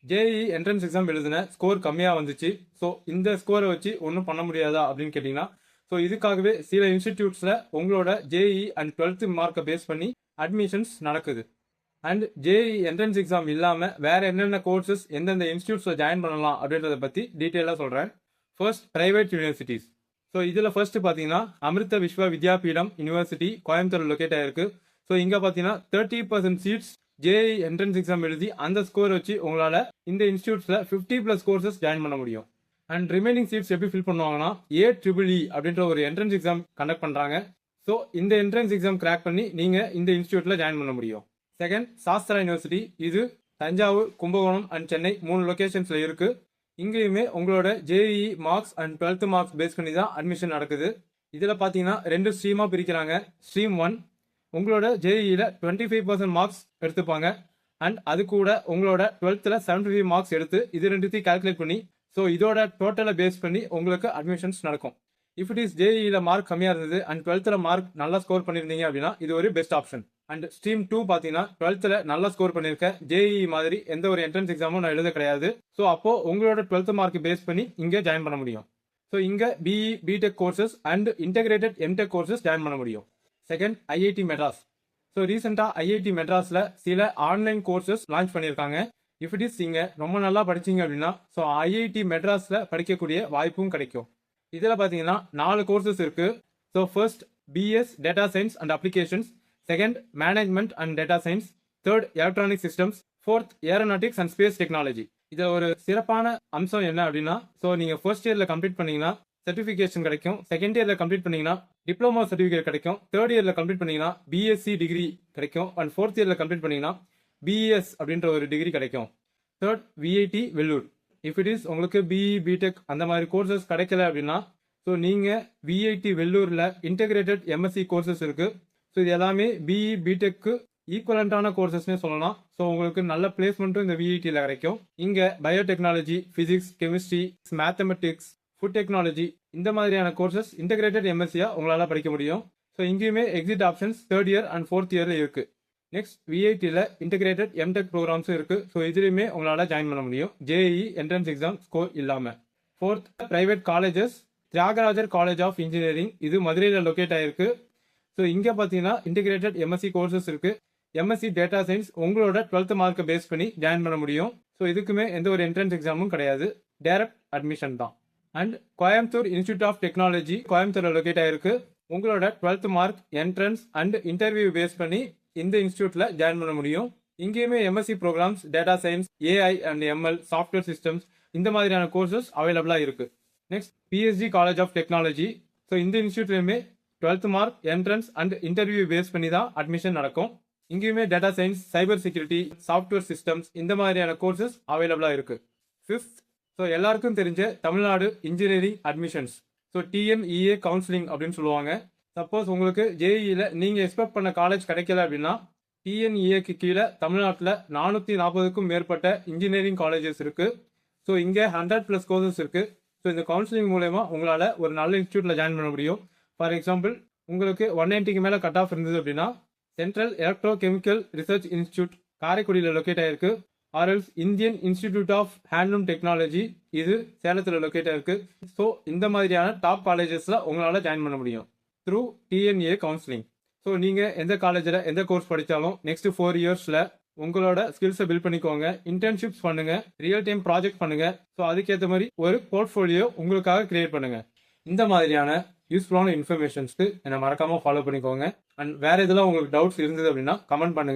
JE entrance exam எழுதின score கம்மியாக வந்துச்சு. ஸோ இந்த ஸ்கோரை வச்சு ஒன்றும் பண்ண முடியாதா அப்படின்னு கேட்டிங்கன்னா, ஸோ இதுக்காகவே சில இன்ஸ்டிடியூட்ஸில் உங்களோட ஜேஇ அண்ட் 12th மார்க்கை பேஸ் பண்ணி அட்மிஷன்ஸ் நடக்குது. அண்ட் ஜேஇ என்ட்ரன்ஸ் எக்ஸாம் இல்லாமல் வேறு என்னென்ன கோர்சஸ் எந்தெந்த இன்ஸ்டியூட்ஸில் ஜாயின் பண்ணலாம் அப்படின்றத பற்றி டீட்டெயிலாக சொல்கிறேன். First, private universities. ஸோ இதில் ஃபர்ஸ்ட் பார்த்தீங்கன்னா அமிர்த விஸ்வ வித்யாபீடம் யூனிவர்சிட்டி கோயம்புத்தூர் லொக்கேட் ஆயிருக்கு. ஸோ இங்கே பார்த்தீங்கன்னா 30% சீட்ஸ் ஜேஇ என்ட்ரன்ஸ் எக்ஸாம் எழுதி அந்த ஸ்கோர் வச்சு உங்களால் இந்த இன்ஸ்டியூட்ஸில் 50+ கோர்சஸ் ஜாயின் பண்ண முடியும். அண்ட் ரிமைனிங் சீட்ஸ் எப்படி ஃபில் பண்ணுவாங்கன்னா AEEE அப்படின்ற ஒரு என்ட்ரன்ஸ் எக்ஸாம் கண்டக்ட் பண்ணுறாங்க. ஸோ இந்த என்ட்ரன்ஸ் எக்ஸாம் கிராக் பண்ணி நீங்கள் இந்த இன்ஸ்டியூட்டில் ஜாயின் பண்ண முடியும். Second, Sastra university. இது தஞ்சாவூர், கும்பகோணம் அண்ட் சென்னை 3 லொக்கேஷன்ஸில் இருக்குது. இங்கேயுமே உங்களோட JEE marks and 12th marks base பண்ணி தான் அட்மிஷன் நடக்குது. இதில் பார்த்தீங்கன்னா 2 ஸ்ட்ரீமாக பிரிக்கிறாங்க. ஸ்ட்ரீம் 1 உங்களோட ஜேஇயில் 25% மார்க்ஸ் எடுத்துப்பாங்க. அண்ட் அது கூட உங்களோட 12th 75 மார்க்ஸ் எடுத்து இது ரெண்டுத்தையும் கால்குலேட் பண்ணி ஸோ இதோட டோட்டலை பேஸ் பண்ணி உங்களுக்கு அட்மிஷன்ஸ் நடக்கும். இஃப் இட் இஸ் ஜேஇயில் மார்க் கம்மியாக இருந்தது அண்ட் 12th மார்க் நல்லா ஸ்கோர் பண்ணியிருந்தீங்க அப்படின்னா இது ஒரு பெஸ்ட் ஆப்ஷன். அண்ட் ஸ்ட்ரீம் 2 பார்த்தீங்கன்னா 12th நல்லா ஸ்கோர் பண்ணியிருக்கேன், ஜேஇ மாதிரி எந்த ஒரு என்ட்ரன்ஸ் எக்ஸாமும் நான் எழுத கிடையாது. ஸோ அப்போது உங்களோட 12th மார்க் பேஸ் பண்ணி இங்கே ஜாயின் பண்ண முடியும். ஸோ இங்கே BE BTech courses and integrated MTech courses join பண்ண முடியும். Second, IIT Madras. ஸோ ரீசெண்டாக ஐஐடி மெட்ராஸில் சில ஆன்லைன் கோர்சஸ் லான்ச் பண்ணியிருக்காங்க. இஃப் இட் இஸ் நீங்கள் ரொம்ப நல்லா படிச்சிங்க அப்படின்னா ஸோ ஐஐடி மெட்ராஸில் படிக்கக்கூடிய வாய்ப்பும் கிடைக்கும். இதில் பார்த்தீங்கன்னா 4 கோர்சஸ் இருக்குது. So first, PS data science and applications. Second, management and data science. Third, electronic systems. Fourth, aeronautics and space technology. இதில் ஒரு சிறப்பான அம்சம் என்ன அப்படின்னா ஸோ நீங்கள் ஃபர்ஸ்ட் இயரில் கம்ப்ளீட் பண்ணீங்கன்னா சர்டிஃபிகேஷன் கிடைக்கும். செகண்ட் இயரில் கம்ப்ளீட் பண்ணீங்கன்னா டிப்ளமோ சர்டிஃபிகேட் கிடைக்கும். தேர்ட் இயரில் கம்ப்ளீட் பண்ணீங்கன்னா பிஎஸ்சி டிகிரி கிடைக்கும். அண்ட் ஃபோர்த் இயரில் கம்ப்ளீட் பண்ணீங்கன்னா பிஎஸ் அப்படின்ற ஒரு டிகிரி கிடைக்கும். Third, VIT Vellore. If it is உங்களுக்கு பிஇ பிடெக் அந்த மாதிரி கோர்சஸ் கிடைக்கல அப்படின்னா ஸோ நீங்கள் விஐடி வெள்ளூரில் இன்டெகிரேட்டட் எம்எஸ்சி கோர்சஸ் இருக்குது. ஸோ இது எல்லாமே பிஇ பிடெக்கு ஈக்குவலண்டான கோர்சஸ்னே சொல்லலாம். ஸோ உங்களுக்கு நல்ல பிளேஸ்மெண்ட்டும் இந்த விஐடியில் கிடைக்கும். இங்கே biotechnology, physics, chemistry, mathematics, food technology இந்த மாதிரியான கோர்சஸ் இன்டெகிரேட்டட் எம்எஸ்சியாக உங்களால் படிக்க முடியும். ஸோ இங்கேயுமே exit options third year and fourth இயரில் இருக்குது. நெக்ஸ்ட், விஐடியில் இன்டெகிரேட்டட் எம்டெக் ப்ரோக்ராம்ஸும் இருக்குது. ஸோ இதுலேயுமே உங்களால் ஜாயின் பண்ண முடியும் ஜேஇ என்ட்ரன்ஸ் எக்ஸாம் ஸ்கோர் இல்லாமல். Fourth, private colleges. Thiagarajar college of engineering, இது மதுரையில் லொக்கேட் ஆகிருக்கு. ஸோ இங்கே பார்த்தீங்கன்னா இன்டெகிரேட்டட் எம்எஸ்சி கோர்சஸ் இருக்குது. எம்எஸ்சி டேட்டா சயின்ஸ் உங்களோட 12th மார்க்கை பேஸ் பண்ணி ஜாயின் பண்ண முடியும். ஸோ இதுக்குமே எந்த ஒரு என்ட்ரன்ஸ் எக்ஸாமும் கிடையாது, டைரக்ட் அட்மிஷன் தான். And Coimbatore institute of technology கோயம்புத்தூரில் லொக்கேட் ஆகிருக்கு. உங்களோட 12th mark, entrance and interview base பண்ணி இந்த இன்ஸ்டியூட்டில் ஜாயின் பண்ண முடியும். இங்கேயுமே MSc programmes, data science, AI and ML, software systems இந்த மாதிரியான கோர்சஸ் அவைலபிளாக இருக்குது. Next, PSG college of technology. So இந்த இன்ஸ்டியூட்லையுமே 12th mark, entrance and interview base பண்ணி தான் அட்மிஷன் நடக்கும். இங்கேயுமே data science, cyber security, software systems இந்த மாதிரியான கோர்சஸ் அவைலபிளாக இருக்குது. ஃபிஃப்த், ஸோ எல்லாருக்கும் தெரிஞ்ச Tamil Nadu engineering admissions. So TNEA counselling அப்படின்னு சொல்லுவாங்க. சப்போஸ் உங்களுக்கு ஜேஇயில் நீங்கள் எக்ஸ்பெக்ட் பண்ண காலேஜ் கிடைக்கல அப்படின்னா டிஎன்இஏக்கு கீழே தமிழ்நாட்டில் 440க்கும் மேற்பட்ட இன்ஜினியரிங் காலேஜஸ் இருக்குது. ஸோ இங்கே 100+ கோர்சஸ் இருக்குது. ஸோ இந்த கவுன்சிலிங் மூலயமா உங்களால் ஒரு நல்ல இன்ஸ்டியூட்டில் ஜாயின் பண்ண முடியும். ஃபார் எக்ஸாம்பிள், உங்களுக்கு 190க்கு மேலே கட் ஆஃப் இருந்தது அப்படின்னா central electrochemical research institute காரைக்குடியில் லொக்கேட் ஆகிருக்கு. ஆர்எல்ஸ் Indian institute of handloom technology, இது சேலத்தில் லொக்கேட் ஆகிருக்கு. ஸோ இந்த மாதிரியான டாப் காலேஜஸில் உங்களால் ஜாயின் பண்ண முடியும் த்ரூ டிஎன்ஏ கவுன்சிலிங். ஸோ நீங்கள் எந்த காலேஜில் எந்த கோர்ஸ் படித்தாலும் நெக்ஸ்ட் 4 இயர்ஸில் உங்களோட ஸ்கில்ஸை பில்ட் பண்ணிக்கோங்க, இன்டர்ன்ஷிப்ஸ் பண்ணுங்கள், ரியல் டைம் ப்ராஜெக்ட் பண்ணுங்கள். ஸோ அதுக்கேற்ற மாதிரி ஒரு போர்ட்ஃபோலியோ உங்களுக்காக கிரியேட் பண்ணுங்கள். இந்த மாதிரியான யூஸ்ஃபுல்லான இன்ஃபர்மேஷன்ஸ்க்கு என்னை மறக்காமல் ஃபாலோ பண்ணிக்கோங்க. அண்ட் வேறு எதெல்லாம் உங்களுக்கு டவுட்ஸ் இருந்தது அப்படின்னா கமெண்ட் பண்ணுங்கள்.